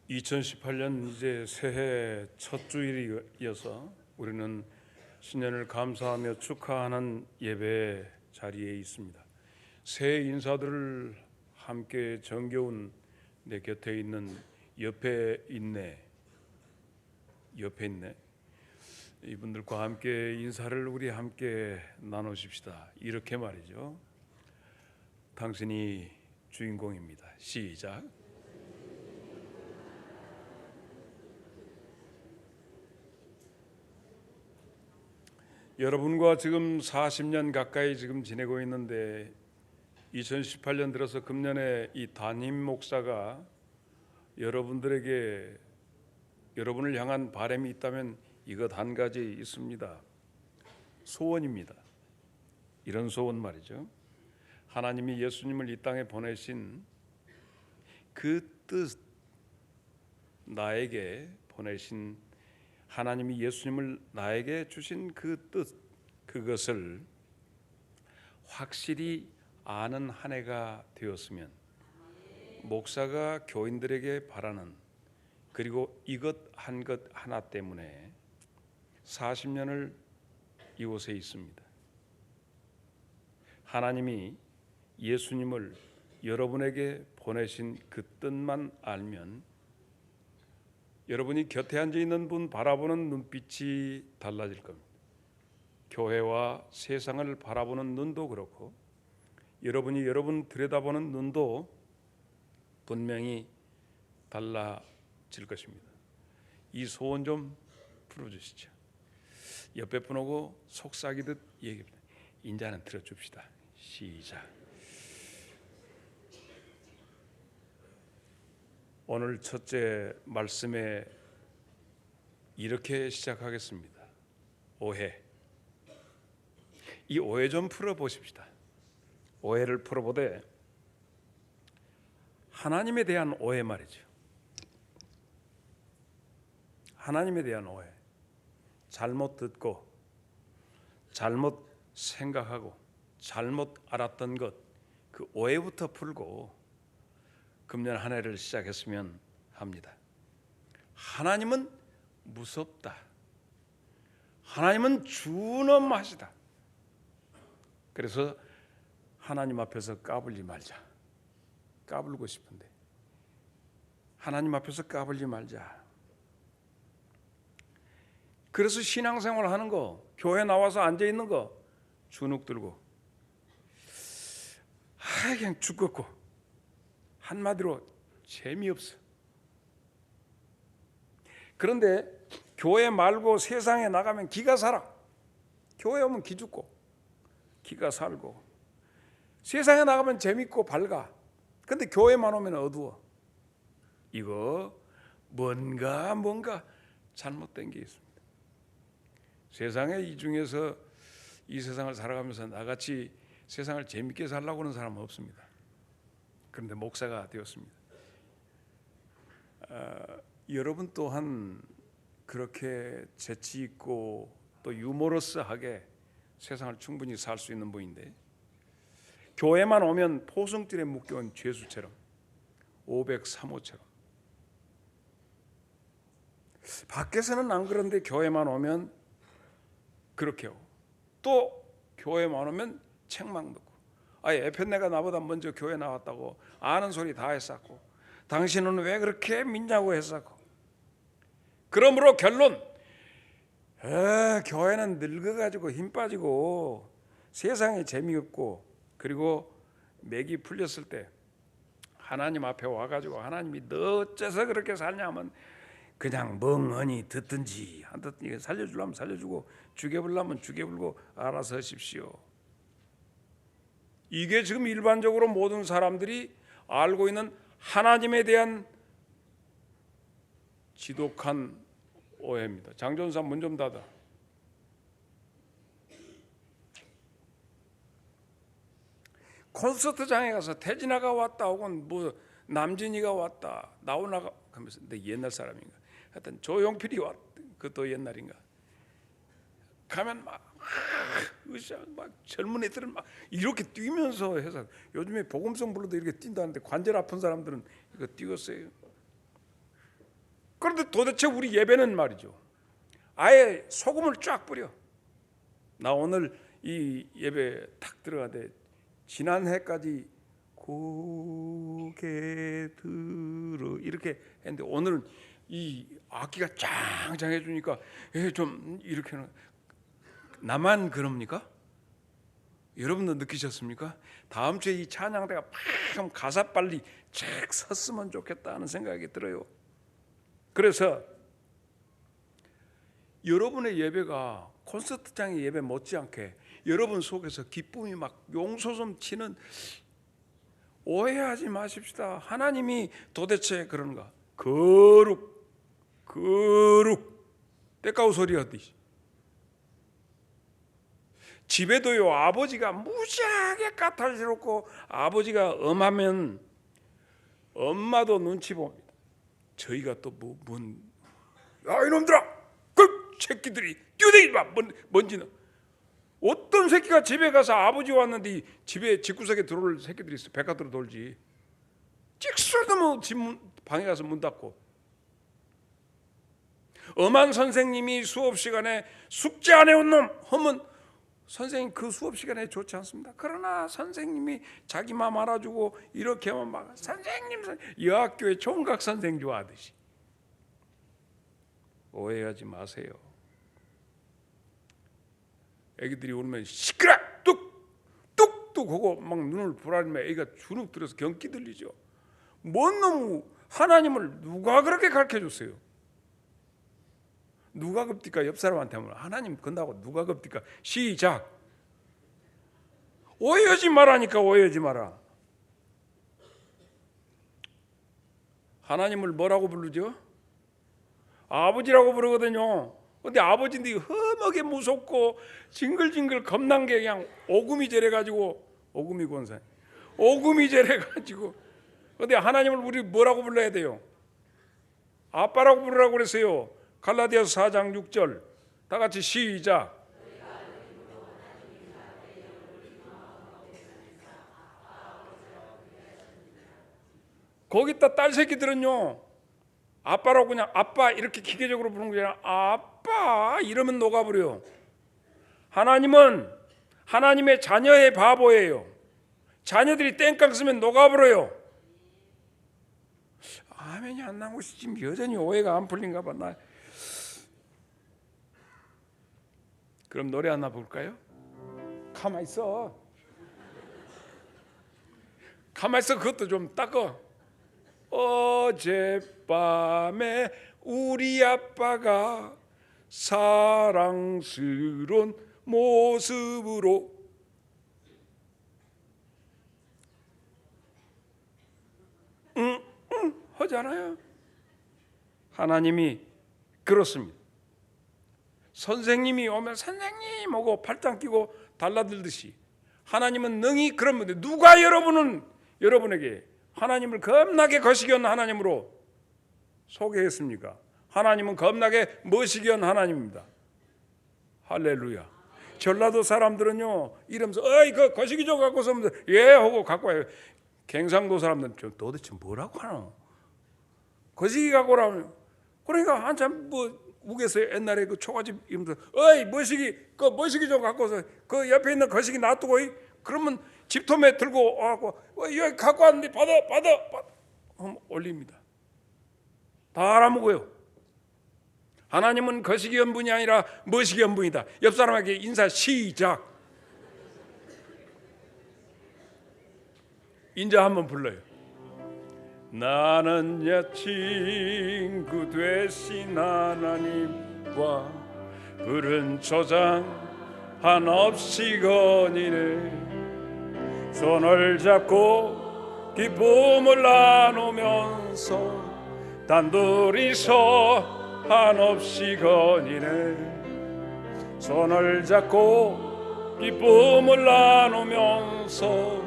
2018년 이제 새해 첫 주일이어서 우리는 신년을 감사하며 축하하는 예배 자리에 있습니다. 새해 인사들을 함께 정겨운 내 곁에 있는 옆에 있네. 이분들과 함께 인사를 우리 함께 나누십시다. 이렇게 말이죠. 당신이 주인공입니다. 시작. 여러분과 지금 40년 가까이 지금 지내고 있는데 2018년 들어서 금년에 이 담임 목사가 여러분들에게 여러분을 향한 바람이 있다면 이것 한 가지 있습니다. 소원입니다. 이런 소원 말이죠. 하나님이 예수님을 이 땅에 보내신 그 뜻, 나에게 보내신 하나님이 예수님을 나에게 주신 그 뜻, 그것을 확실히 아는 한 해가 되었으면 목사가 교인들에게 바라는, 그리고 이것 한 것 하나 때문에 40년을 이곳에 있습니다. 하나님이 예수님을 여러분에게 보내신 그 뜻만 알면 여러분이 곁에 앉아 있는 분 바라보는 눈빛이 달라질 겁니다. 교회와 세상을 바라보는 눈도 그렇고 여러분이 여러분 들여다보는 눈도 분명히 달라질 것입니다. 이 소원 좀 풀어주시죠. 옆에 분하고 속삭이듯 얘기합니다. 인자는 들어줍시다. 시작. 오늘 첫째 말씀에 이렇게 시작하겠습니다. 오해. 이 오해 좀 풀어보십시다. 오해를 풀어보되 하나님에 대한 오해 말이죠. 하나님에 대한 오해. 잘못 듣고 잘못 생각하고 잘못 알았던 것, 그 오해부터 풀고 금년 한 해를 시작했으면 합니다. 하나님은 무섭다. 하나님은 준엄하시다. 그래서 하나님 앞에서 까불지 말자. 까불고 싶은데 하나님 앞에서 까불지 말자. 그래서 신앙생활 하는 거, 교회 나와서 앉아 있는 거 주눅 들고 그냥 죽겠고 한마디로 재미없어. 그런데 교회 말고 세상에 나가면 기가 살아. 교회 오면 기죽고 기가 살고 세상에 나가면 재밌고 밝아. 근데 교회만 오면 어두워. 이거 뭔가 잘못된 게 있습니다. 세상에 이 중에서 이 세상을 살아가면서 나같이 세상을 재밌게 살려고 하는 사람은 없습니다. 그런데 목사가 되었습니다. 여러분 또한 그렇게 재치 있고 또 유머러스하게 세상을 충분히 살 수 있는 분인데 교회만 오면 포승줄에 묶여온 죄수처럼 503호처럼 밖에서는 안 그런데 교회만 오면 그렇게 하고 또 교회만 오면 책망 듣고 에펜네가 나보다 먼저 교회 나왔다고 아는 소리 다 했었고 당신은 왜 그렇게 믿냐고 했었고 그러므로 결론 교회는 늙어가지고 힘 빠지고 세상에 재미없고 그리고 맥이 풀렸을 때 하나님 앞에 와가지고 하나님이 너 어째서 그렇게 살냐면 그냥 멍하니 듣든지 안 듣든지 살려주려면 살려주고 죽여버리려면 죽여버리고 알아서 하십시오. 이게 지금 일반적으로 모든 사람들이 알고 있는 하나님에 대한 지독한 오해입니다. 장전사 문 좀 닫아. 콘서트장에 가서 태진아가 왔다 혹은 뭐 남진이가 왔다 나오나가 하면서 내 옛날 사람인가 하여튼 조용필이 왔다 그것도 옛날인가 가면 막 젊은 애들은 막 이렇게 뛰면서 해서 요즘에 복음성 불러도 이렇게 뛴다는데 관절 아픈 사람들은 이거 뛰었어요. 그런데 도대체 우리 예배는 말이죠, 아예 소금을 쫙 뿌려. 나 오늘 이 예배 탁 들어가는데 지난해까지 고개 들어 이렇게 했는데 오늘은 이 악기가 짱짱해 주니까 좀 이렇게 나만 그럽니까? 여러분도 느끼셨습니까? 다음 주에 이 찬양대가 막 가사 빨리 쫙 섰으면 좋겠다 하는 생각이 들어요. 그래서 여러분의 예배가 콘서트장의 예배 못지않게 여러분 속에서 기쁨이 막 용솟음 치는, 오해하지 마십시다. 하나님이 도대체 그런가? 거룩 때까우 소리 하듯이 집에도요, 아버지가 무지하게 까탈스럽고 아버지가 엄하면 엄마도 눈치 봅니다. 저희가 또 야 이놈들아, 그 새끼들이 뛰어다니지 마. 뭔지는 어떤 새끼가 집에 가서 아버지 왔는데 집에 집구석에 들어올 새끼들이 있어. 백화도로 돌지. 찍소리도 뭐 집 방에 가서 문 닫고. 엄한 선생님이 수업 시간에 숙제 안 해온 놈 하면 선생님 그 수업 시간에 좋지 않습니다. 그러나 선생님이 자기 맘 알아주고 이렇게 하면 막 선생님 여학교의 총각 선생 좋아하듯이. 오해하지 마세요. 애기들이 울면 시끄러 뚝뚝뚝 하고 막 눈을 부라리면 애기가 주눅 들어서 경기 들리죠. 뭔 놈 하나님을 누가 그렇게 가르쳐줬어요? 누가 겁니까? 옆 사람한테 하면 하나님 건다고 누가 겁니까? 시작. 오해하지 말라니까. 오해하지 마라. 하나님을 뭐라고 부르죠? 아버지라고 부르거든요. 근데 아버지인데 험하게 무섭고 징글징글 겁난 게 그냥 오금이 저래가지고, 오금이 권사 오금이 저래가지고. 근데 하나님을 우리 뭐라고 불러야 돼요? 아빠라고 부르라고 그랬어요. 갈라디아서 4장 6절 다 같이 시작. 거기다 딸 새끼들은요, 아빠라고 그냥 아빠 이렇게 기계적으로 부르는 게 아니라 아빠 이러면 녹아버려요. 하나님은 하나님의 자녀의 바보예요. 자녀들이 땡깡 쓰면 녹아버려요. 아멘이 안 나오고 지금 여전히 오해가 안 풀린가 봐. 나 그럼 노래 하나 볼까요? 가만 있어. 가만 있어. 그것도 좀 닦어. 어젯밤에 우리 아빠가 사랑스러운 모습으로 하잖아요. 하나님이 그렇습니다. 선생님이 오면 선생님 하고 팔짱 끼고 달라들듯이 하나님은 능히 그런 분들. 누가 여러분에게 하나님을 겁나게 거시기한 하나님으로 소개했습니까? 하나님은 겁나게 멋이기한 하나님입니다. 할렐루야. 전라도 사람들은요 이러면서 어이 그 거시기 좀 갖고 오면 예 하고 갖고 와요. 경상도 사람들은 도대체 뭐라고 하노? 거시기 갖고 오라면 그러니까 한참 뭐 우에서 옛날에 그 초가집 이러면서 어이 머시기 그 머시기 좀 갖고 와서 그 옆에 있는 거시기 놔두고 그러면 집토매 들고 와갖고 여기 갖고 왔는데 받아 올립니다. 다 알아먹어요. 하나님은 거시기 연분이 아니라 머시기 연분이다. 옆 사람에게 인사 시작. 인자 한번 불러요. 나는 옛 친구 되신 하나님과 부른 초장 한없이 거니네. 손을 잡고 기쁨을 나누면서 단둘이서 한없이 거니네. 손을 잡고 기쁨을 나누면서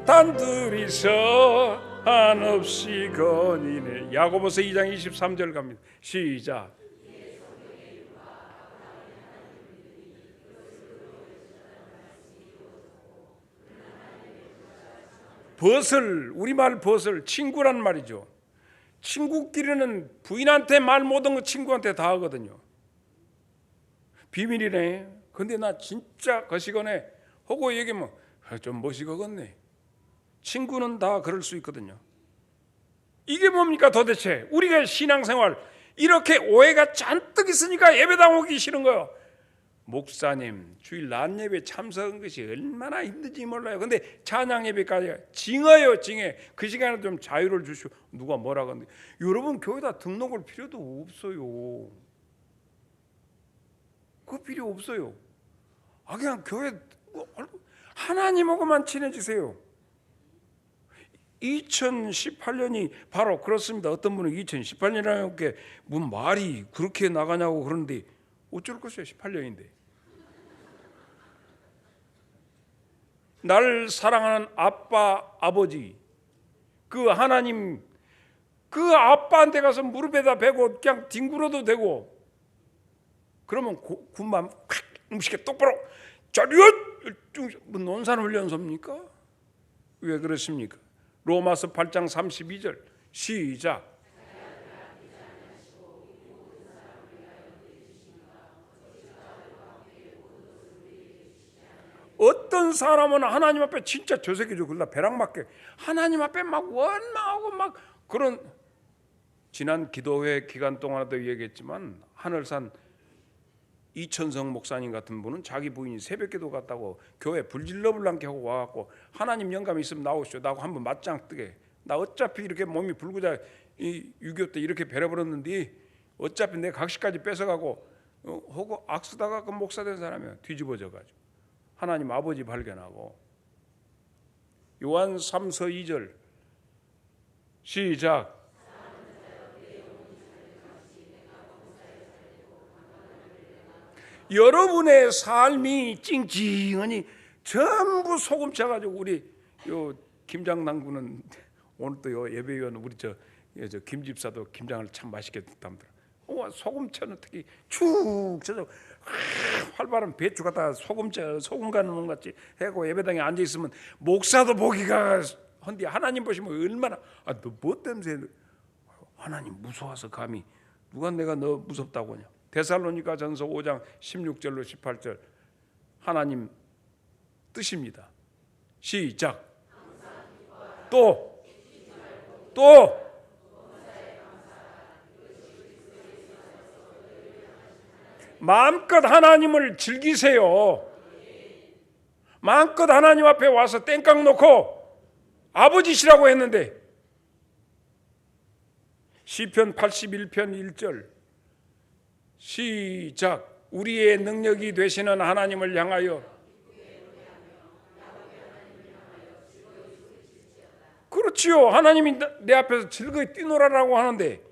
단둘이서 한없이 거니네. 야고보서 2장 23절 갑니다. 시작. 벗을, 우리말 벗을 친구란 말이죠. 친구끼리는 부인한테 말 못한 거 친구한테 다 하거든요. 비밀이네. 근데 나 진짜 거시거네 하고 얘기하면 좀 멋이거겠네. 친구는 다 그럴 수 있거든요. 이게 뭡니까 도대체? 우리가 신앙생활 이렇게 오해가 잔뜩 있으니까 예배당 오기 싫은 거예요. 목사님 주일 낮 예배 참석한 것이 얼마나 힘든지 몰라요. 근데 찬양 예배까지 징어요. 징해. 그 시간에 좀 자유를 주시오. 누가 뭐라고 하는데 여러분 교회다 등록할 필요도 없어요. 그 필요 없어요. 그냥 교회 하나님하고만 친해지세요. 2018년이 바로 그렇습니다. 어떤 분은 2018년이라는 게 무슨 말이 그렇게 나가냐고 그러는데 어쩔 것이야. 18년인데. 날 사랑하는 아빠, 아버지, 그 하나님, 그 아빠한테 가서 무릎에다 베고 그냥 뒹굴어도 되고, 그러면 군만 확 음식에 똑바로 자리엇 논산훈련소입니까? 왜 그러십니까? 로마서 8장 32절 시작. 어떤 사람은 하나님 앞에 진짜 저 새끼죠. 그러다 벼락 맞게 하나님 앞에 막 원망하고 막 그런, 지난 기도회 기간 동안에도 얘기했지만 하늘산 이천성 목사님 같은 분은 자기 부인이 새벽기도 갔다고 교회 불질러불랑게 하고 와갖고 하나님 영감 있으면 나오시오. 나하고 한번 맞짱 뜨게. 나 어차피 이렇게 몸이 불구자 이 6.25 때 이렇게 배려버렸는데 어차피 내 각시까지 뺏어가고 하고 악쓰다가 그 목사 된 사람이 뒤집어져가지고 하나님 아버지 발견하고. 요한 3서 2절 시작. 여러분의 삶이 찡찡하니 전부 소금 쳐가지고 우리 요 김장 남구는 오늘 또 요 예배위원 우리 저 김집사도 김장을 참 맛있게 담더라. 소금 쳐는 특히 축 쳐서 활발한 배추 갖다 소금 가는 것 같이 해고 예배당에 앉아 있으면 목사도 보기가 헌디 하나님 보시면 얼마나 너 뭐 때문에 하나님 무서워서 감히 누가 내가 너 무섭다고 하냐. 데살로니가 전서 5장 16절로 18절 하나님 뜻입니다. 시작. 또 마음껏 하나님을 즐기세요. 마음껏 하나님 앞에 와서 땡깡 놓고 아버지시라고 했는데 시편 81편 1절 시작. 우리의 능력이 되시는 하나님을 향하여. 그렇지요. 하나님이 내 앞에서 즐거이 뛰놀아라고 하는데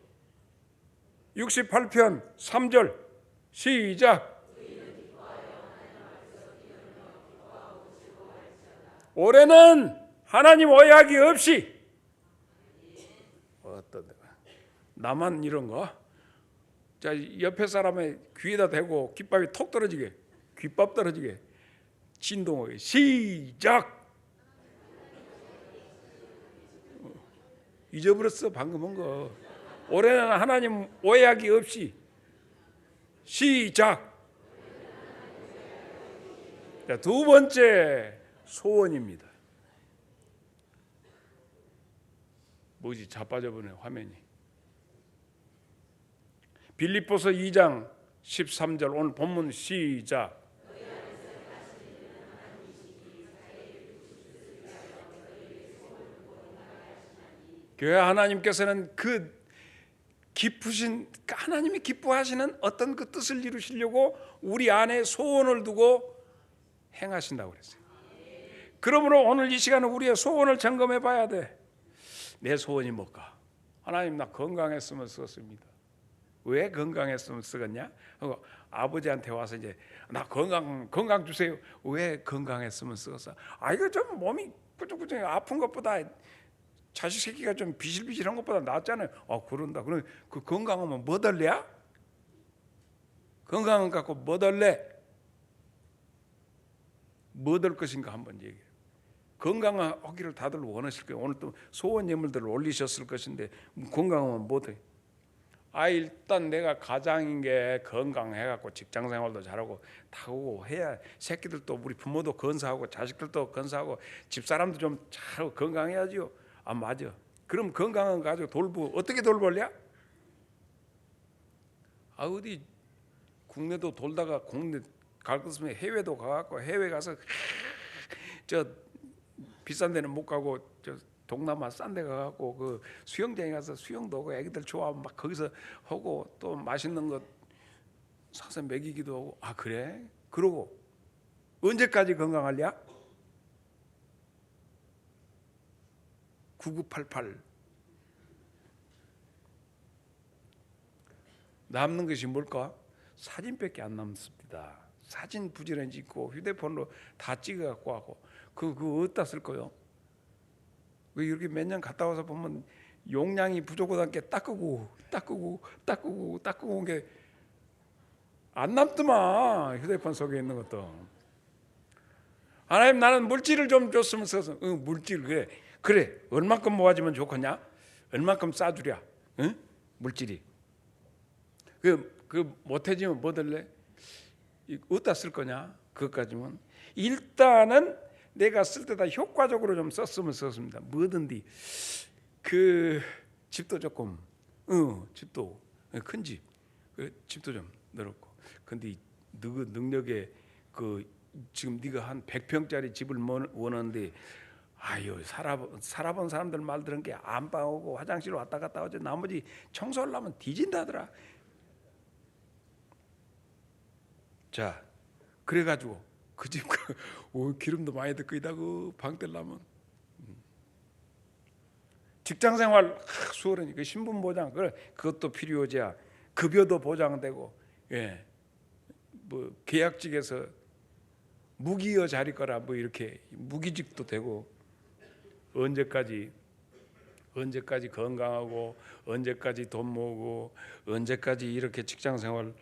68편 3절 시작. 올해는 하나님 오해하기 없이. 어떤 나만 이런 거? 자, 옆에 사람의 귀에다 대고 귓밥이 톡 떨어지게, 귓밥 떨어지게 진동하게 시작. 잊어버렸어 방금 한 거. 올해는 하나님 오해하기 없이 시작. 자, 두 번째 소원입니다. 뭐지? 자빠져버네 화면이. 빌립보서 2장 13절 오늘 본문 시작. 교회 하나님께서는 그 기쁘신 하나님이 기뻐하시는 어떤 그 뜻을 이루시려고 우리 안에 소원을 두고 행하신다고 그랬어요. 그러므로 오늘 이 시간은 우리의 소원을 점검해 봐야 돼. 내 소원이 뭘까? 하나님 나 건강했으면 쓰겠습니다. 왜 건강했으면 쓰겠냐? 아버지한테 와서 이제 나 건강 주세요. 왜 건강했으면 쓰겠어? 이거 좀 몸이 꾸중꾸중 아픈 것보다 자식 새끼가 좀 비실비실한 것보다 낫잖아요. 그런다. 그럼 그 건강하면 뭐 달래야? 건강은 갖고 뭐 달래? 뭐 될 것인가 한번 얘기해. 건강하기를 다들 원하실 거예요. 오늘 또 소원 예물들을 올리셨을 것인데 건강하면 못해. 일단 내가 가장인 게 건강해갖고 직장생활도 잘하고 타고 해야 새끼들도 우리 부모도 건사하고 자식들도 건사하고 집사람도 좀 잘 건강해야지요. 맞아. 그럼 건강한 가지고 어떻게 돌보랴? 어디 국내도 돌다가 국내 갈 것이면 해외도 가갖고 해외 가서 저 비싼 데는 못 가고 저 동남아 싼 데 가갖고 그 수영장에 가서 수영도 하고 애기들 좋아하면 막 거기서 하고 또 맛있는 거 사서 먹이기도 하고. 그래? 그러고 언제까지 건강하랴? 9988 남는 것이 뭘까? 사진밖에 안 남습니다. 사진 부지런히 찍고 휴대폰으로 다 찍어갖고 하고 그거 어디다 쓸 거요? 왜 이렇게 몇 년 갔다 와서 보면 용량이 부족하다는 게 닦고 온 게 안 남더만. 휴대폰 속에 있는 것도. 하나님, 나는 물질을 좀 줬으면 써서. 물질 그래 얼만큼 모아지면 좋겠냐? 얼만큼 싸주랴? 물질이 그 못해지면 뭐 될래? 어디다 쓸 거냐? 그것까지면 일단은 내가 쓸 때다 효과적으로 좀 썼으면 썼습니다. 뭐든지 그 집도 조금 집도 큰 집, 집도 좀 넓고. 근데 너 능력에 지금 네가 한 100평짜리 집을 원하는데 살아본 사람들 말 들은 게 안방 오고 화장실 왔다 갔다 하지 나머지 청소하려면 뒤진다더라. 자, 그래가지고 그 집 기름도 많이 들고 있다고 방 떼려면. 직장생활 수월하니 그 신분 보장 그것도 필요하지. 급여도 보장되고 뭐 계약직에서 무기여 자리 거라 뭐 이렇게 무기직도 되고. 언제까지 건강하고 언제까지 돈 모으고 언제까지 이렇게 직장생활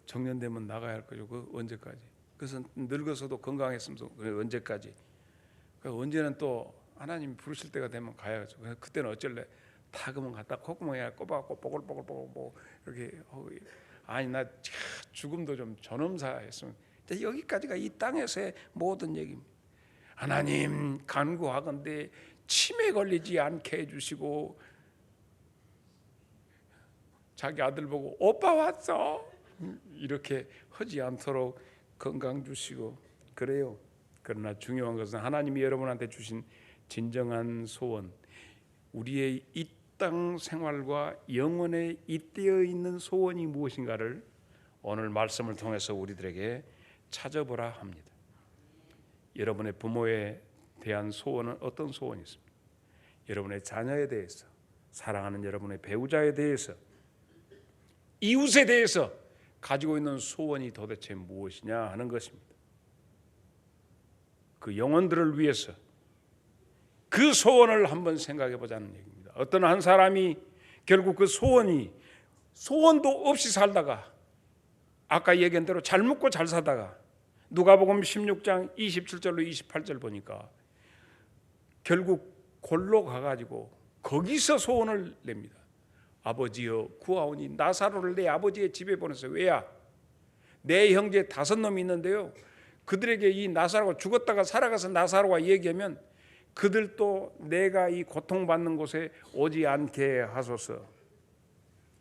정년되면 나가야 할 거죠. 언제까지? 그래서 늙어서도 건강했으면 언제까지? 언제는 또 하나님 부르실 때가 되면 가야죠. 그때는 어쩔래? 타금은 갖다 콧구멍에 꼽아갖고 뽀글뽀글 이렇게 나 죽음도 좀 존엄사했으면. 여기까지가 이 땅에서의 모든 얘기입니다. 하나님 간구하건대 치매 걸리지 않게 해주시고 자기 아들 보고 오빠 왔어 이렇게 하지 않도록 건강 주시고 그래요. 그러나 중요한 것은 하나님이 여러분한테 주신 진정한 소원, 우리의 이 땅 생활과 영원에 잇대어 있는 소원이 무엇인가를 오늘 말씀을 통해서 우리들에게 찾아보라 합니다. 여러분의 부모에 대한 소원은 어떤 소원이 있습니까? 여러분의 자녀에 대해서, 사랑하는 여러분의 배우자에 대해서, 이웃에 대해서 가지고 있는 소원이 도대체 무엇이냐 하는 것입니다. 그 영혼들을 위해서 그 소원을 한번 생각해 보자는 얘기입니다. 어떤 한 사람이 결국 그 소원도 없이 살다가 아까 얘기한 대로 잘 먹고 잘 사다가 누가복음 16장 27절로 28절 보니까 결국 골로 가가지고 거기서 소원을 냅니다. 아버지여 구하오니 나사로를 내 아버지의 집에 보내서. 왜야? 내 형제 5놈이 있는데요, 그들에게 이 나사로가 죽었다가 살아가서 나사로가 얘기하면 그들도 내가 이 고통받는 곳에 오지 않게 하소서.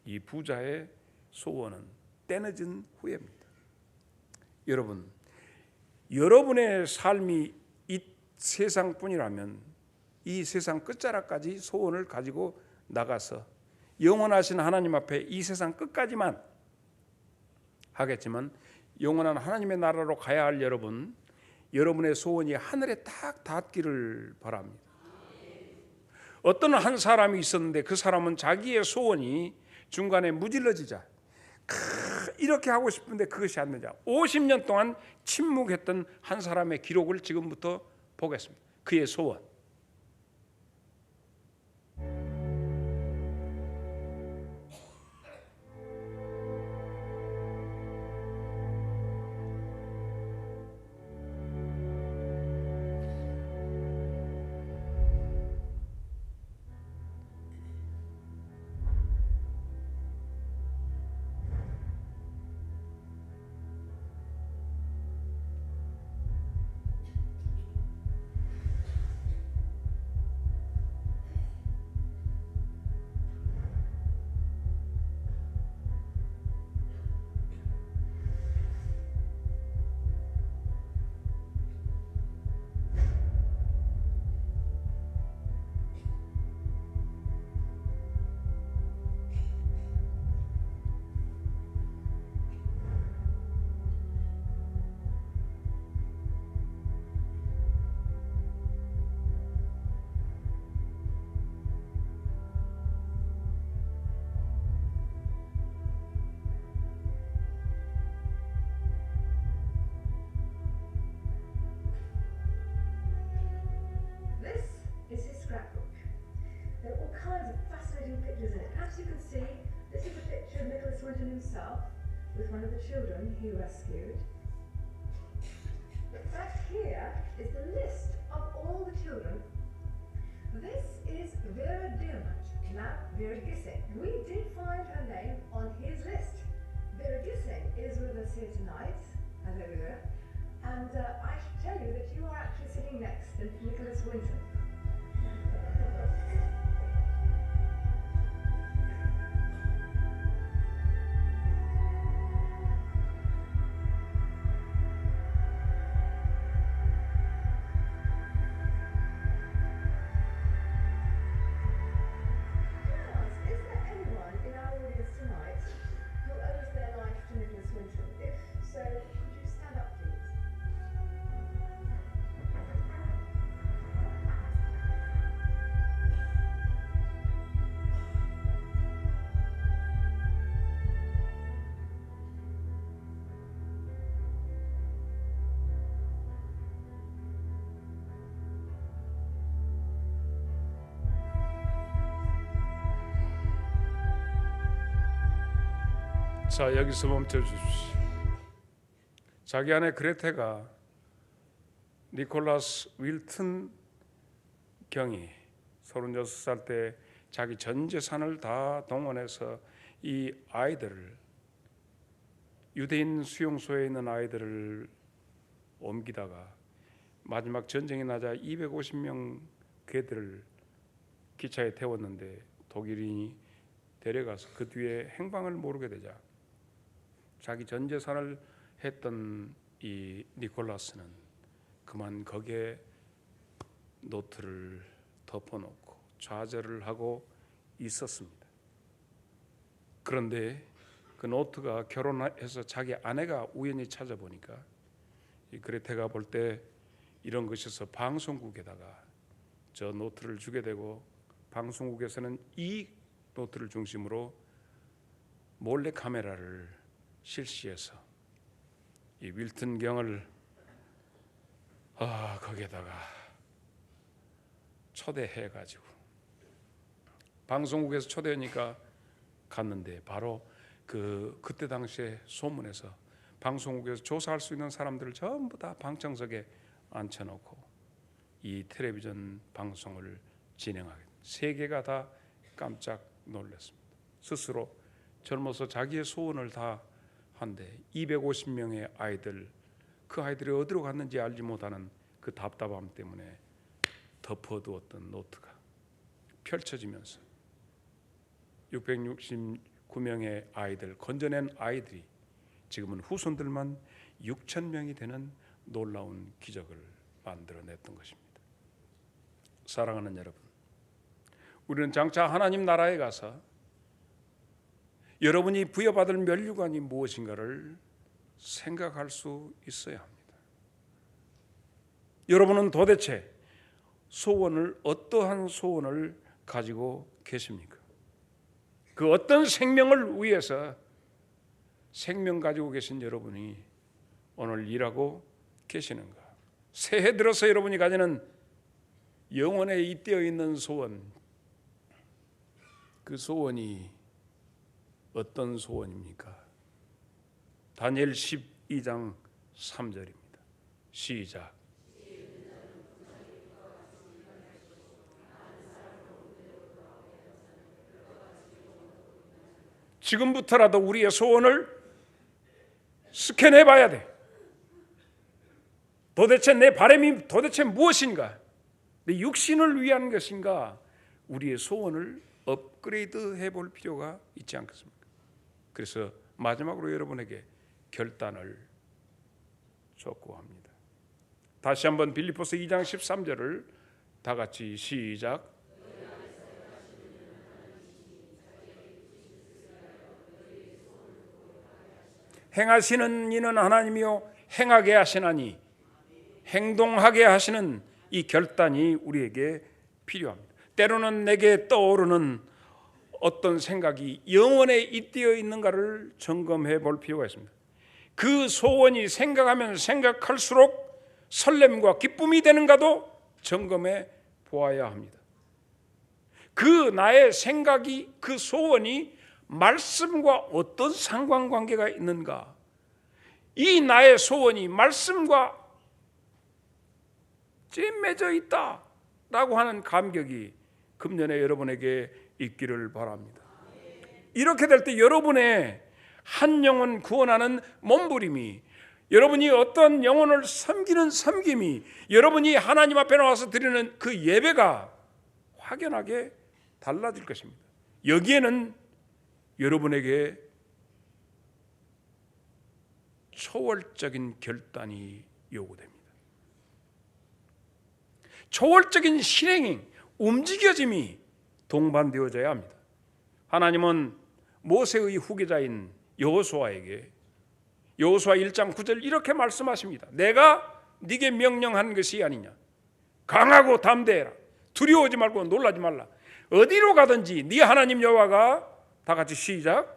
이 부자의 소원은 떼어진 후에입니다. 여러분, 여러분의 삶이 이 세상뿐이라면 이 세상 끝자락까지 소원을 가지고 나가서 영원하신 하나님 앞에 이 세상 끝까지만 하겠지만 영원한 하나님의 나라로 가야 할 여러분의 소원이 하늘에 딱 닿기를 바랍니다. 어떤 한 사람이 있었는데 그 사람은 자기의 소원이 중간에 무질러지자 이렇게 하고 싶은데 그것이 안 되자 50년 동안 침묵했던 한 사람의 기록을 지금부터 보겠습니다. 그의 소원. taking pictures in it. As you can see, this is a picture of Nicholas Winton himself with one of the children he rescued. But back here is the list of all the children. This is Vera Diamant, now Vera Gissing. We did find her name on his list. Vera Gissing is with us here tonight. Hello, Vera. And I should tell you that you are actually sitting next to Nicholas Winton. 자, 여기서 멈춰 주십시오. 자기 아내 그레테가 니콜라스 윌튼 경이 36살 때 자기 전 재산을 다 동원해서 이 아이들을, 유대인 수용소에 있는 아이들을 옮기다가 마지막 전쟁이 나자 250명 걔들을 기차에 태웠는데 독일인이 데려가서 그 뒤에 행방을 모르게 되자 자기 전 재산을 했던 이 니콜라스는 그만 거기에 노트를 덮어놓고 좌절을 하고 있었습니다. 그런데 그 노트가 결혼해서 자기 아내가 우연히 찾아보니까 이 그레테가 볼 때 이런 것이어서 방송국에다가 저 노트를 주게 되고, 방송국에서는 이 노트를 중심으로 몰래 카메라를 실시해서 이 윌튼 경을 거기에다가 초대해가지고, 방송국에서 초대하니까 갔는데 바로 그때 당시에 소문에서 방송국에서 조사할 수 있는 사람들을 전부 다 방청석에 앉혀놓고 이 텔레비전 방송을 진행하게, 세계가 다 깜짝 놀랐습니다. 스스로 젊어서 자기의 소원을 다 한데 250명의 아이들, 그 아이들이 어디로 갔는지 알지 못하는 그 답답함 때문에 덮어두었던 노트가 펼쳐지면서 669명의 아이들, 건져낸 아이들이 지금은 후손들만 6,000명이 되는 놀라운 기적을 만들어냈던 것입니다. 사랑하는 여러분, 우리는 장차 하나님 나라에 가서 여러분이 부여받을 면류관이 무엇인가를 생각할 수 있어야 합니다. 여러분은 도대체 어떠한 소원을 가지고 계십니까? 그 어떤 생명을 위해서 생명 가지고 계신 여러분이 오늘 일하고 계시는가? 새해 들어서 여러분이 가지는 영혼에 잇대어 있는 소원, 그 소원이 어떤 소원입니까? 다니엘 12장 3절입니다. 시작. 지금부터라도 우리의 소원을 스캔해 봐야 돼. 도대체 내 바람이 도대체 무엇인가? 내 육신을 위한 것인가? 우리의 소원을 업그레이드 해볼 필요가 있지 않겠습니까? 그래서 마지막으로 여러분에게 결단을 촉구합니다. 다시 한번 빌립보서 2장 13절을 다 같이 시작. 행하시는 이는 하나님이요 행하게 하시나니, 행동하게 하시는 이 결단이 우리에게 필요합니다. 때로는 내게 떠오르는 어떤 생각이 영혼에 잇대어 있는가를 점검해 볼 필요가 있습니다. 그 소원이 생각하면 생각할수록 설렘과 기쁨이 되는가도 점검해 보아야 합니다. 그 나의 생각이, 그 소원이 말씀과 어떤 상관관계가 있는가? 이 나의 소원이 말씀과 맺어 있다라고 하는 감격이 금년에 여러분에게 있기를 바랍니다. 이렇게 될 때 여러분의 한 영혼 구원하는 몸부림이, 여러분이 어떤 영혼을 섬기는 섬김이, 여러분이 하나님 앞에 나와서 드리는 그 예배가 확연하게 달라질 것입니다. 여기에는 여러분에게 초월적인 결단이 요구됩니다. 초월적인 실행이, 움직여짐이 동반되어져야 합니다. 하나님은 모세의 후계자인 여호수아에게 여호수아 1장 9절 이렇게 말씀하십니다. 내가 네게 명령한 것이 아니냐. 강하고 담대해라. 두려워하지 말고 놀라지 말라. 어디로 가든지 네 하나님 여호와가, 다 같이 시작.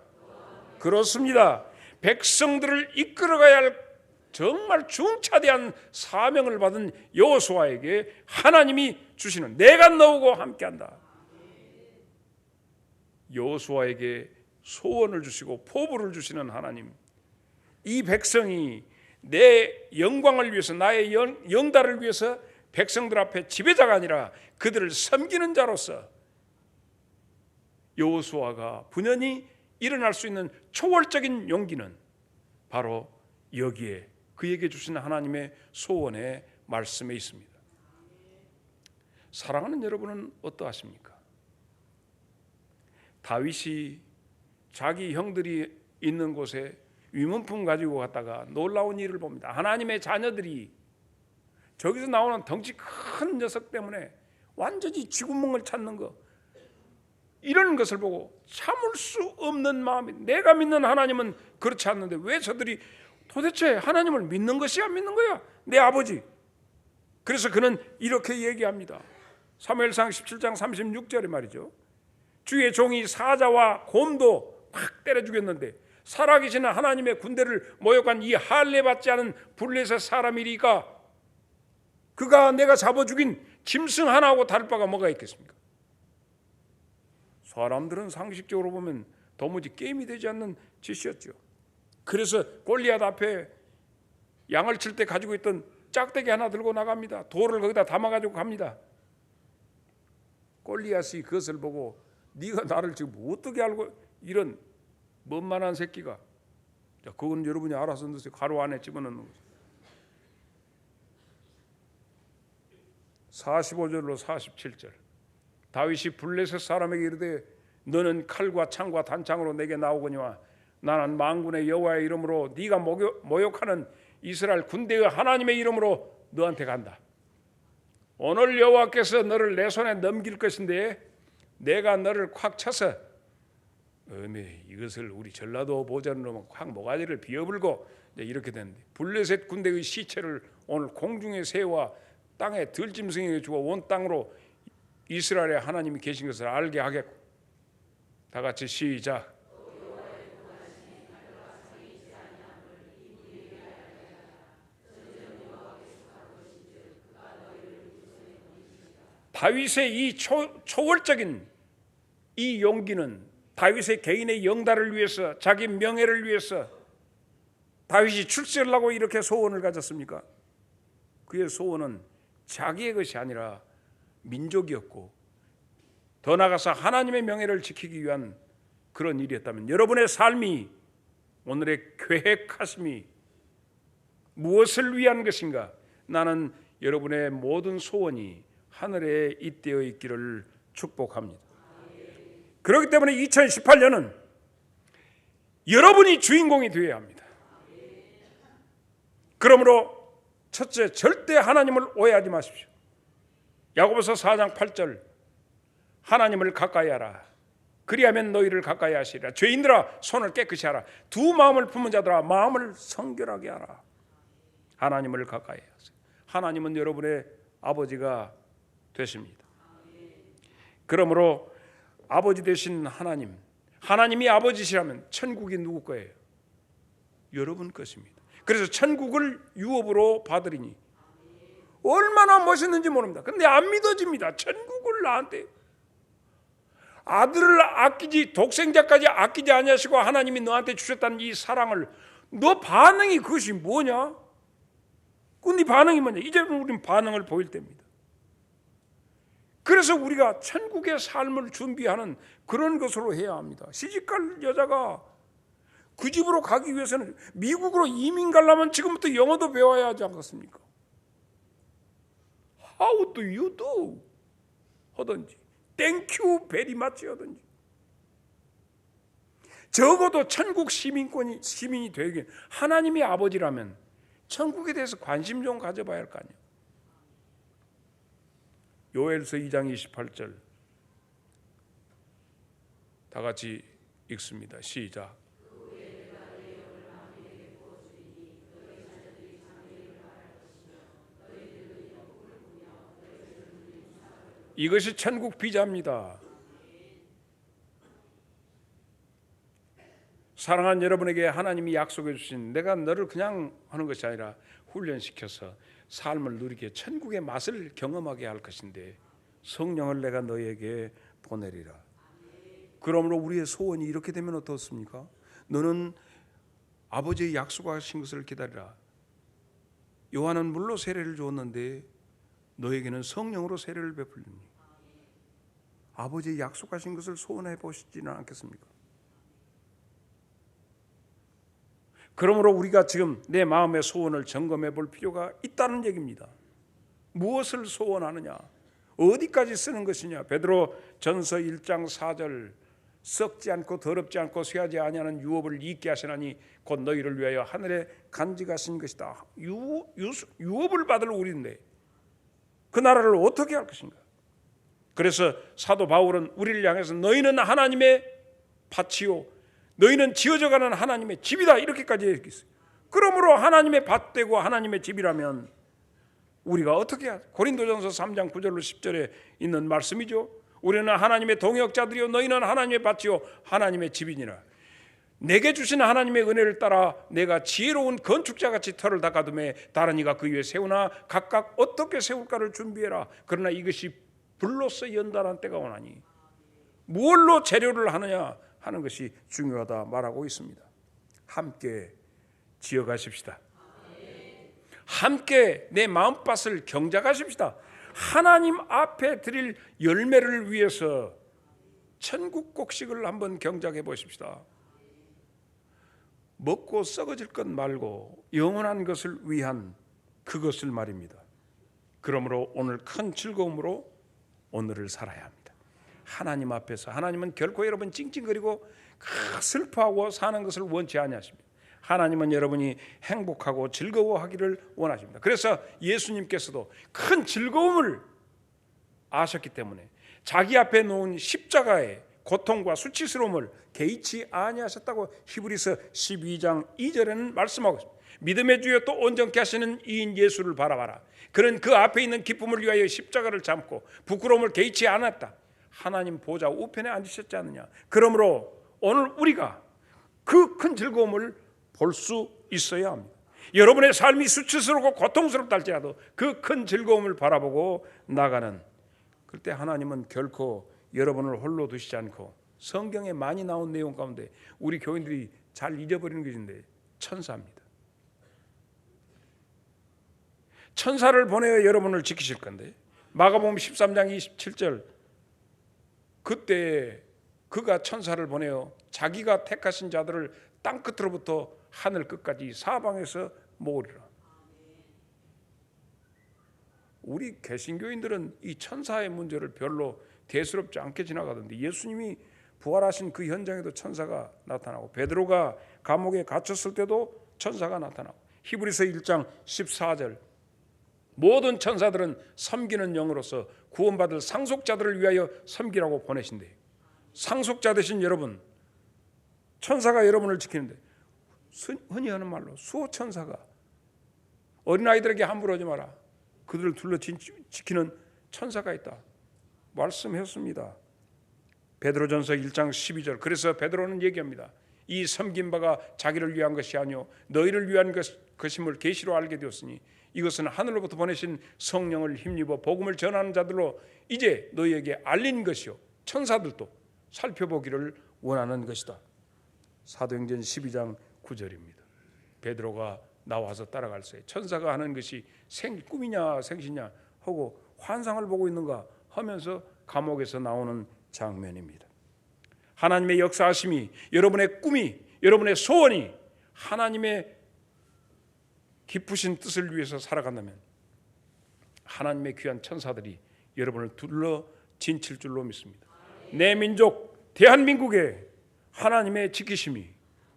그렇습니다. 백성들을 이끌어가야 할 정말 중차대한 사명을 받은 여호수아에게 하나님이 주시는, 내가 너하고 함께한다. 여호수아에게 소원을 주시고 포부를 주시는 하나님, 이 백성이 내 영광을 위해서, 나의 영달을 위해서 백성들 앞에 지배자가 아니라 그들을 섬기는 자로서 여호수아가 분연히 일어날 수 있는 초월적인 용기는 바로 여기에, 그에게 주신 하나님의 소원의 말씀에 있습니다. 사랑하는 여러분은 어떠하십니까? 다윗이 자기 형들이 있는 곳에 위문품 가지고 갔다가 놀라운 일을 봅니다. 하나님의 자녀들이 저기서 나오는 덩치 큰 녀석 때문에 완전히 쥐구멍을 찾는 거, 이런 것을 보고 참을 수 없는 마음이, 내가 믿는 하나님은 그렇지 않는데 왜 저들이 도대체 하나님을 믿는 것이 안 믿는 거야? 내 아버지. 그래서 그는 이렇게 얘기합니다. 사무엘상 17장 36절에 말이죠. 주의 종이 사자와 곰도 확 때려 죽였는데 살아계시는 하나님의 군대를 모욕한 이 할례 받지 않은 블레셋 사람이리까 그가 내가 잡아 죽인 짐승 하나하고 다를 바가 뭐가 있겠습니까? 사람들은 상식적으로 보면 도무지 게임이 되지 않는 짓이었죠. 그래서 골리앗 앞에 양을 칠 때 가지고 있던 짝대기 하나 들고 나갑니다. 돌을 거기다 담아가지고 갑니다. 골리앗이 그것을 보고 네가 나를 지금 어떻게 알고, 이런 먼만한 새끼가, 자, 그건 여러분이 알아서 넣으세요. 가로 안에 집어넣는 거죠. 45절로 47절 다윗이 블레셋 사람에게 이르되 너는 칼과 창과 단창으로 내게 나오거니와 나는 만군의 여호와의 이름으로 네가 모욕하는 이스라엘 군대의 하나님의 이름으로 너한테 간다. 오늘 여호와께서 너를 내 손에 넘길 것인데 내가 너를 콱 쳐서 이것을 우리 전라도 보자는 놈은 콱 모가지를 비어불고 이렇게 되는데, 블레셋 군대의 시체를 오늘 공중에 새와 땅에 들짐승에게 주고 온 땅으로 이스라엘의 하나님이 계신 것을 알게 하겠고, 다 같이 시작. 다윗의 이 초월적인 이 용기는 다윗의 개인의 영달을 위해서, 자기 명예를 위해서 다윗이 출세를 하고 이렇게 소원을 가졌습니까? 그의 소원은 자기의 것이 아니라 민족이었고 더 나아가서 하나님의 명예를 지키기 위한 그런 일이었다면, 여러분의 삶이, 오늘의 계획하심이 무엇을 위한 것인가? 나는 여러분의 모든 소원이 하늘에 잇대어 있기를 축복합니다. 그렇기 때문에 2018년은 여러분이 주인공이 되어야 합니다. 그러므로 첫째, 절대 하나님을 오해하지 마십시오. 야고보서 4장 8절 하나님을 가까이 하라. 그리하면 너희를 가까이 하시리라. 죄인들아 손을 깨끗이 하라. 두 마음을 품은 자들아 마음을 성결하게 하라. 하나님을 가까이 하세요. 하나님은 여러분의 아버지가 되십니다. 그러므로 아버지 되신 하나님, 하나님이 아버지시라면 천국이 누구 거예요? 여러분 것입니다. 그래서 천국을 유업으로 받으리니 얼마나 멋있는지 모릅니다. 근데 안 믿어집니다. 천국을 나한테 아들을 아끼지 독생자까지 아끼지 아니하시고 하나님이 너한테 주셨다는 이 사랑을 너 반응이 그것이 뭐냐? 네 반응이 뭐냐? 이제는 우리는 반응을 보일 때입니다. 그래서 우리가 천국의 삶을 준비하는 그런 것으로 해야 합니다. 시집갈 여자가 그 집으로 가기 위해서는 미국으로 이민 가려면 지금부터 영어도 배워야 하지 않겠습니까? How do you do? 하든지 Thank you very much 하든지 적어도 천국 시민이 되기 하나님이 아버지라면 천국에 대해서 관심 좀 가져봐야 할 거 아니에요. 요엘서 2장 28절 다 같이 읽습니다. 시작. 이것이 천국 비자입니다. 사랑하는 여러분에게 하나님이 약속해 주신 내가 너를 그냥 하는 것이 아니라 훈련시켜서 삶을 누리게 천국의 맛을 경험하게 할 것인데 성령을 내가 너에게 보내리라. 그러므로 우리의 소원이 이렇게 되면 어떻습니까? 너는 아버지의 약속하신 것을 기다리라. 요한은 물로 세례를 주었는데 너에게는 성령으로 세례를 베풀리니 아버지의 약속하신 것을 소원해 보시지는 않겠습니까? 그러므로 우리가 지금 내 마음의 소원을 점검해 볼 필요가 있다는 얘기입니다. 무엇을 소원하느냐? 어디까지 쓰는 것이냐? 베드로 전서 1장 4절 썩지 않고 더럽지 않고 쇠하지 아니하는 유업을 잊게 하시나니 곧 너희를 위하여 하늘에 간직하신 것이다. 유업을 받을 우리인데 그 나라를 어떻게 할 것인가? 그래서 사도 바울은 우리를 향해서 너희는 하나님의 밭이요 너희는 지어져가는 하나님의 집이다 이렇게까지 얘기했어요. 그러므로 하나님의 밭되고 하나님의 집이라면 우리가 어떻게 해야 돼? 고린도전서 3장 9절로 10절에 있는 말씀이죠. 우리는 하나님의 동역자들이요 너희는 하나님의 밭이요 하나님의 집이니라. 내게 주신 하나님의 은혜를 따라 내가 지혜로운 건축자같이 터를 닦아두매 다른 이가 그 위에 세우나 각각 어떻게 세울까를 준비해라. 그러나 이것이 불로서 연단한 때가 오나니 무엇로 재료를 하느냐 하는 것이 중요하다 말하고 있습니다. 함께 지어가십시다. 함께 내 마음밭을 경작하십시다. 하나님 앞에 드릴 열매를 위해서 천국 곡식을 한번 경작해 보십시다. 먹고 썩어질 것 말고 영원한 것을 위한 그것을 말입니다. 그러므로 오늘 큰 즐거움으로 오늘을 살아야 합니다. 하나님 앞에서 하나님은 결코 여러분 찡찡거리고 슬퍼하고 사는 것을 원치 아니하십니다. 하나님은 여러분이 행복하고 즐거워하기를 원하십니다. 그래서 예수님께서도 큰 즐거움을 아셨기 때문에 자기 앞에 놓은 십자가의 고통과 수치스러움을 개의치 아니하셨다고 히브리서 12장 2절에는 말씀하고 있습니다. 믿음의 주여 또 온전케 하시는 이인 예수를 바라봐라. 그는 그 앞에 있는 기쁨을 위하여 십자가를 참고 부끄러움을 개의치 않았다. 하나님 보좌 우편에 앉으셨지 않느냐. 그러므로 오늘 우리가 그 큰 즐거움을 볼 수 있어야 합니다. 여러분의 삶이 수치스럽고 고통스럽다 할지라도 그 큰 즐거움을 바라보고 나가는 그때 하나님은 결코 여러분을 홀로 두시지 않고 성경에 많이 나온 내용 가운데 우리 교인들이 잘 잊어버리는 것인데 천사입니다. 천사를 보내어 여러분을 지키실 건데 마가복음 13장 27절 그때 그가 천사를 보내어 자기가 택하신 자들을 땅끝으로부터 하늘 끝까지 사방에서 모으리라. 우리 개신교인들은 이 천사의 문제를 별로 대수롭지 않게 지나가던데 예수님이 부활하신 그 현장에도 천사가 나타나고 베드로가 감옥에 갇혔을 때도 천사가 나타나고 히브리서 1장 14절 모든 천사들은 섬기는 영으로서 구원받을 상속자들을 위하여 섬기라고 보내신대. 상속자 되신 여러분 천사가 여러분을 지키는데 흔히 하는 말로 수호천사가 어린아이들에게 함부로 하지 마라. 그들을 둘러 지키는 천사가 있다. 말씀했습니다. 베드로전서 1장 12절 그래서 베드로는 얘기합니다. 이 섬긴 바가 자기를 위한 것이 아니요 너희를 위한 것임을 계시로 알게 되었으니 이것은 하늘로부터 보내신 성령을 힘입어 복음을 전하는 자들로 이제 너희에게 알린 것이요 천사들도 살펴보기를 원하는 것이다. 사도행전 12장 9절입니다. 베드로가 나와서 따라갈새 천사가 하는 것이 꿈이냐 생시냐 하고 환상을 보고 있는가 하면서 감옥에서 나오는 장면입니다. 하나님의 역사하심이, 여러분의 꿈이, 여러분의 소원이 하나님의 깊으신 뜻을 위해서 살아간다면 하나님의 귀한 천사들이 여러분을 둘러 진칠 줄로 믿습니다. 내 민족 대한민국에 하나님의 지키심이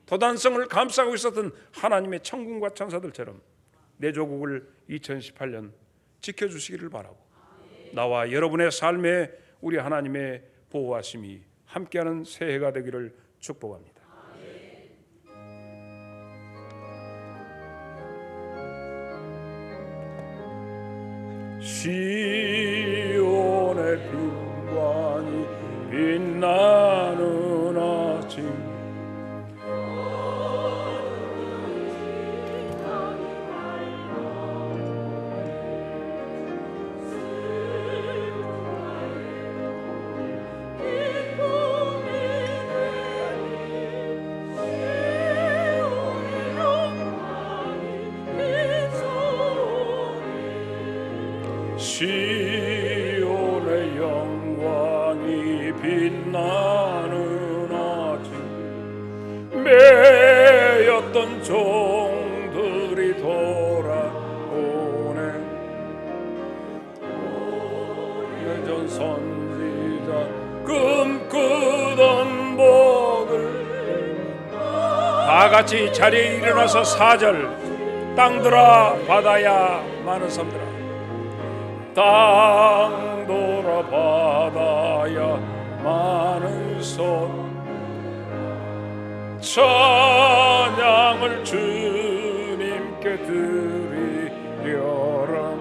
도단성을 감싸고 있었던 하나님의 천군과 천사들처럼 내 조국을 2018년 지켜주시기를 바라고, 나와 여러분의 삶에 우리 하나님의 보호하심이 함께하는 새해가 되기를 축복합니다. 시온의 빛관이 빛나는 아침, 시온의 영광이 빛나는 아침, 매였던 종들이 돌아오네. 예전 선지자 꿈꾸던 복을 다 같이 자리에 일어나서 4절, 땅들아 바다야 많은 섬들아, 땅 돌아 바다야 많은 섬, 찬양을 주님께 드리려라.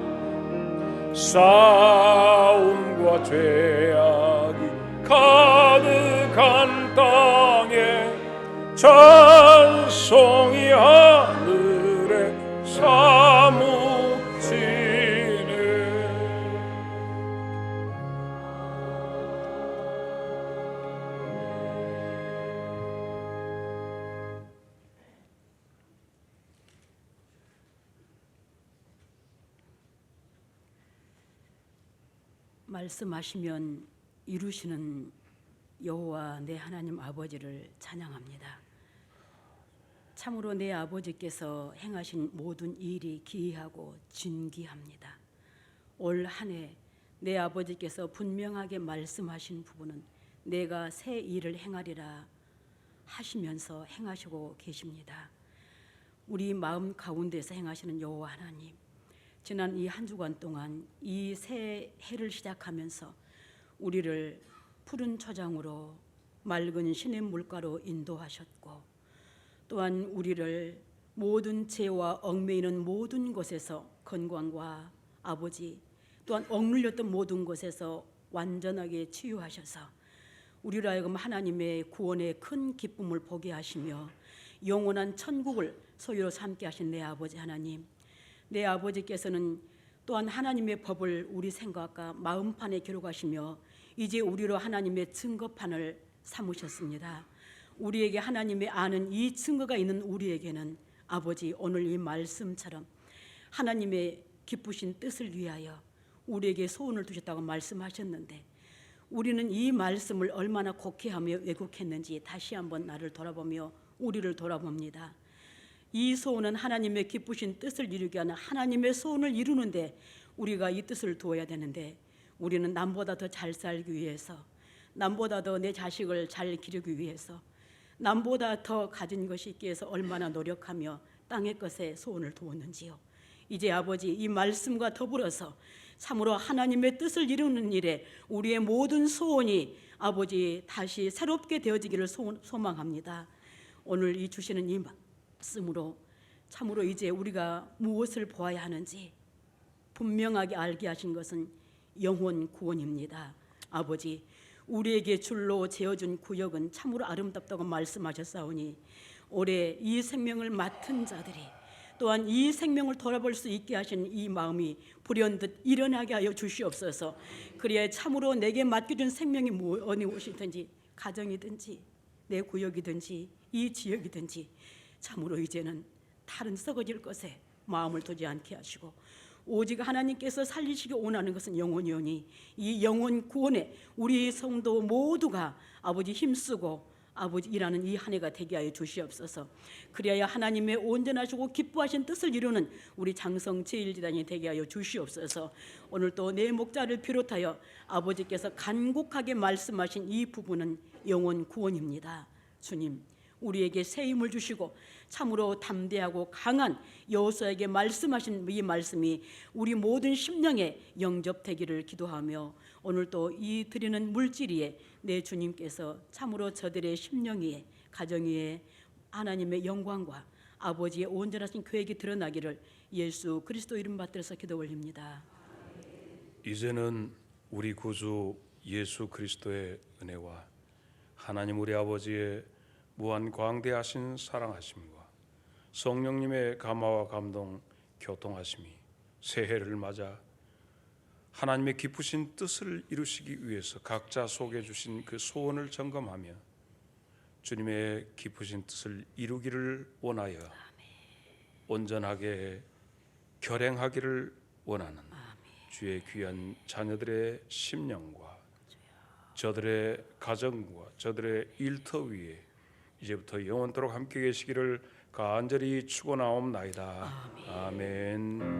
싸움과 죄악이 가득한 땅에 찬송이 하늘에 사무치네. 말씀하시면 이루시는 여호와 내 하나님 아버지를 찬양합니다. 참으로 내 아버지께서 행하신 모든 일이 기이하고 진귀합니다. 올 한 해 내 아버지께서 분명하게 말씀하신 부분은 내가 새 일을 행하리라 하시면서 행하시고 계십니다. 우리 마음 가운데서 행하시는 여호와 하나님, 지난 이 한 주간 동안 이 새 해를 시작하면서 우리를 푸른 초장으로 맑은 시냇 물가로 인도하셨고, 또한 우리를 모든 죄와 얽매이는 모든 것에서 건강과 아버지, 또한 억눌렸던 모든 것에서 완전하게 치유하셔서 우리로 하여금 하나님의 구원의 큰 기쁨을 보게 하시며 영원한 천국을 소유로 삼게 하신 내 아버지 하나님, 내 아버지께서는 또한 하나님의 법을 우리 생각과 마음판에 기록하시며 이제 우리로 하나님의 증거판을 삼으셨습니다. 우리에게 하나님의 아는 이 증거가 있는 우리에게는 아버지, 오늘 이 말씀처럼 하나님의 기쁘신 뜻을 위하여 우리에게 소원을 두셨다고 말씀하셨는데, 우리는 이 말씀을 얼마나 곡해하며 왜곡했는지 다시 한번 나를 돌아보며 우리를 돌아봅니다. 이 소원은 하나님의 기쁘신 뜻을 이루게 하는 하나님의 소원을 이루는데 우리가 이 뜻을 두어야 되는데, 우리는 남보다 더 잘 살기 위해서, 남보다 더 내 자식을 잘 기르기 위해서, 남보다 더 가진 것이 있기 위해서 얼마나 노력하며 땅의 것에 소원을 두었는지요. 이제 아버지, 이 말씀과 더불어서 참으로 하나님의 뜻을 이루는 일에 우리의 모든 소원이 아버지 다시 새롭게 되어지기를 소망합니다. 오늘 이 주시는 이 말씀으로 참으로 이제 우리가 무엇을 보아야 하는지 분명하게 알게 하신 것은 영혼 구원입니다. 아버지, 우리에게 줄로 재어준 구역은 참으로 아름답다고 말씀하셨사오니 올해 이 생명을 맡은 자들이 또한 이 생명을 돌아볼 수 있게 하신 이 마음이 불현듯 일어나게 하여 주시옵소서. 그래야 참으로 내게 맡겨준 생명이 무엇이든지 가정이든지 내 구역이든지 이 지역이든지 참으로 이제는 다른 썩어질 것에 마음을 두지 않게 하시고 오직 하나님께서 살리시기 원하는 것은 영혼이오니 이 영혼 구원에 우리 성도 모두가 아버지 힘쓰고 아버지 일하는 이 한 해가 되게 하여 주시옵소서. 그래야 하나님의 온전하시고 기뻐하신 뜻을 이루는 우리 장성 제1지단이 되게 하여 주시옵소서. 오늘 또 내 목자를 비롯하여 아버지께서 간곡하게 말씀하신 이 부분은 영혼 구원입니다. 주님, 우리에게 새 힘을 주시고 참으로 담대하고 강한 여호수아에게 말씀하신 이 말씀이 우리 모든 심령에 영접되기를 기도하며 오늘 또 이 드리는 물질 위에 내 주님께서 참으로 저들의 심령 위에 가정 위에 하나님의 영광과 아버지의 온전하신 계획이 드러나기를 예수 그리스도 이름 받들어서 기도 올립니다. 이제는 우리 구주 예수 그리스도의 은혜와 하나님 우리 아버지의 무한 광대하신 사랑하심과 성령님의 감화와 감동 교통하심이 새해를 맞아 하나님의 기쁘신 뜻을 이루시기 위해서 각자 속에 주신 그 소원을 점검하며 주님의 기쁘신 뜻을 이루기를 원하여 온전하게 결행하기를 원하는 주의 귀한 자녀들의 심령과 저들의 가정과 저들의 일터 위에 이제부터 영원토록 함께 계시기를 간절히 축원하옵나이다. 아멘.